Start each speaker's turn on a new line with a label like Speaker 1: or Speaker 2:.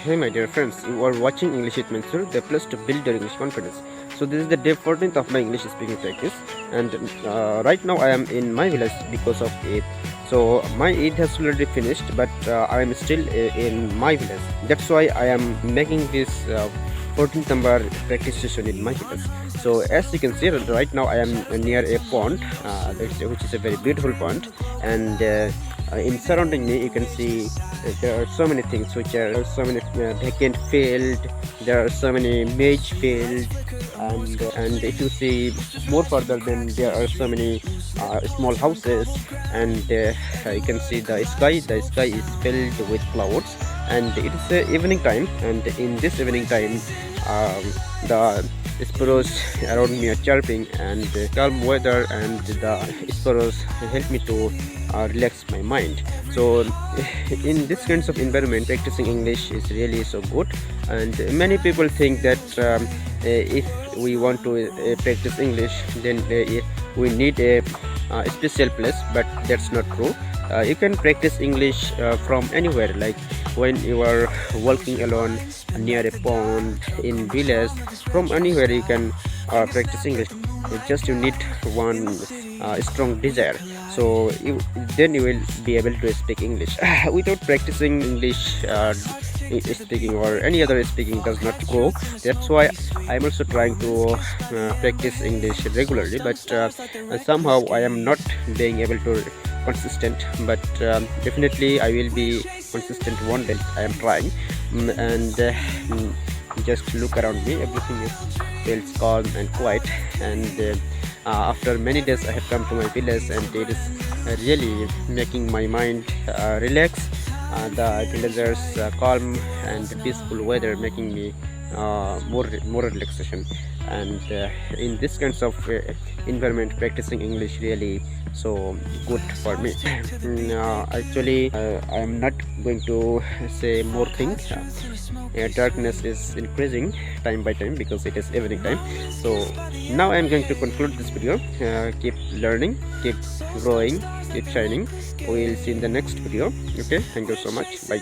Speaker 1: Hey my dear friends, you are watching English with Mansur, the place to build your English confidence. So this is the day 14th of my English speaking practice, and right now I am in my village because of Eid. So my Eid has already finished, but I am still in my village. That's why I am making this 14th number practice session in my village. So as you can see right now I am near a pond, which is a very beautiful pond, and in surrounding me you can see there are so many things, which are so many vacant field, there are so many maize field, and if you see more further, then there are so many small houses, and you can see the sky is filled with clouds, and it is evening time, and in this evening time the sparrows around me are chirping, and the calm weather and the sparrows help me to relax my mind. So in this kinds of environment, practicing English is really so good, and many people think that if we want to practice English, then we need a special place, but that's not true. You can practice English from anywhere, like when you are walking alone near a pond in village. From anywhere you can practice English. You need one strong desire, so then you will be able to speak English. Without practicing English, speaking or any other speaking does not go. That's why I'm also trying to practice English regularly, but somehow I am not being able to consistent, but definitely I will be consistent one day. I am trying. And just look around me, everything is feels calm and quiet, and after many days I have come to my village, and it is really making my mind relax. The villagers calm and peaceful weather making me more relaxation, and in this kinds of environment, practicing English really so good for me. Actually, I am not going to say more things. Darkness is increasing time by time because it is evening time. So now I am going to conclude this video. Keep learning, keep growing, keep shining. We will see in the next video. Okay, thank you so much. Bye.